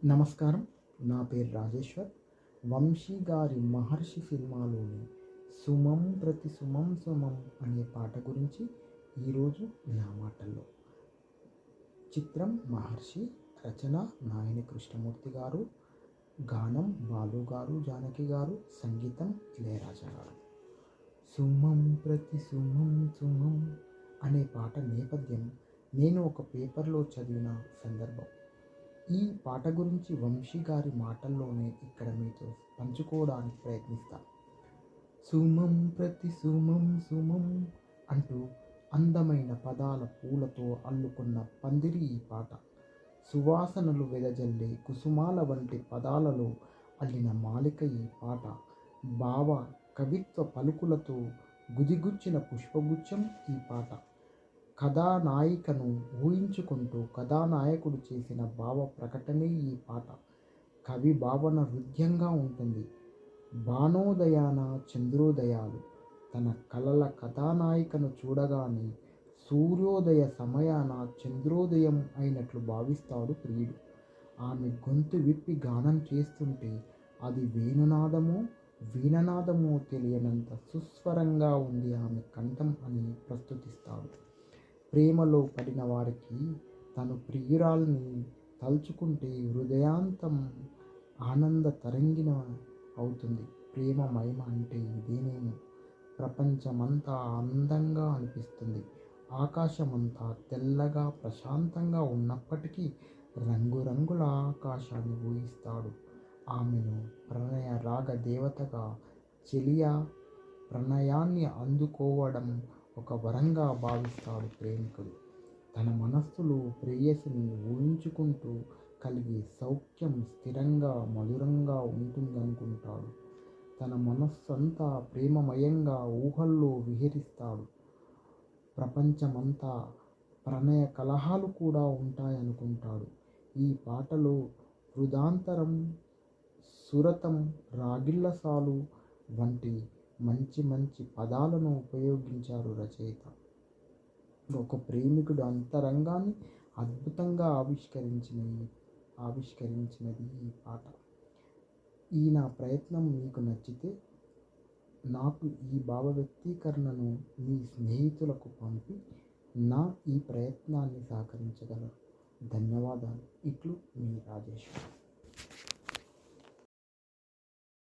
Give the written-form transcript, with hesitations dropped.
నమస్కారం. నా పేరు రాజేశ్వర్. వంశీ గారి 'మహర్షి' సినిమాలోని 'సుమం ప్రతి సుమం సుమం' అనే పాట గురించి ఈరోజు నా మాటల్లో. చిత్రం 'మహర్షి', రచన నాయని కృష్ణమూర్తి గారు, గానం బాలు గారు, జానకి గారు, సంగీతం ఇళయరాజా గారు. సుమం ప్రతి సుమం సుమం అనే పాట నేపథ్యం నేను ఒక పేపర్లో చదివిన సందర్భం. ఈ పాట గురించి వంశీ గారి మాటల్లోనే ఇక్కడ మీతో పంచుకోవడానికి ప్రయత్నిస్తా. సుమం ప్రతి సుమం సుమం అంటూ అందమైన పదాల పూలతో అల్లుకున్న పందిరి ఈ పాట. సువాసనలు వెదజల్లే కుసుమాల వంటి పదాలలో అల్లిన మాలిక ఈ పాట. భావ కవిత్వ పలుకులతో గుదిగుచ్చిన పుష్పగుచ్చం ఈ పాట. కథానాయికను ఊహించుకుంటూ కథానాయకుడు చేసిన భావ ప్రకటనే ఈ పాట. కవి భావన హృద్యంగా ఉంటుంది. భానోదయాన చంద్రోదయాలు. తన కలల కథానాయికను చూడగానే సూర్యోదయ సమయాన చంద్రోదయం అయినట్లు భావిస్తాడు ప్రియుడు. ఆమె గొంతు విప్పి గానం చేస్తుంటే అది వేణునాదమో వీణనాదమో తెలియనంత సుస్వరంగా ఉంది ఆమె కంఠం అని ప్రస్తుతిస్తాడు. ప్రేమలో పడిన వారికి తను ప్రియురాల్ని తలుచుకుంటే హృదయాంతం ఆనంద తరంగిణ అవుతుంది. ప్రేమ మహిమ అంటే ఇదేనేమో. ప్రపంచమంతా అందంగా అనిపిస్తుంది. ఆకాశమంతా తెల్లగా ప్రశాంతంగా ఉన్నప్పటికీ రంగురంగుల ఆకాశాన్ని ఊహిస్తాడు. ఆమెను ప్రణయ రాగ దేవతగా, చెలియా ప్రణయాన్ని అందుకోవడం ఒక వరంగా భావిస్తాడు ప్రేమికుడు. తన మనస్సులో ప్రేయసిని ఊహించుకుంటూ కలిగే సౌఖ్యం స్థిరంగా మధురంగా ఉంటుందనుకుంటాడు. తన మనస్సంతా ప్రేమమయంగా ఊహల్లో విహరిస్తాడు. ప్రపంచమంతా ప్రణయ కలహాలు కూడా ఉంటాయనుకుంటాడు. ఈ పాటలో హృదాంతరం, సురతం, రాగిళ్ళసాలు వంటి మంచి మంచి పదాలను ఉపయోగించారు రచయిత. ఒక ప్రేమికుడు అంతరంగాన్ని అద్భుతంగా ఆవిష్కరించినది ఈ పాట. ఈ నా ప్రయత్నం మీకు నచ్చితే నాకు ఈ భావ వ్యక్తీకరణను మీ స్నేహితులకు పంపి నా ఈ ప్రయత్నాన్ని సహకరించగలరు. ధన్యవాదాలు. ఇట్లు మీ రాజేశ్వర్.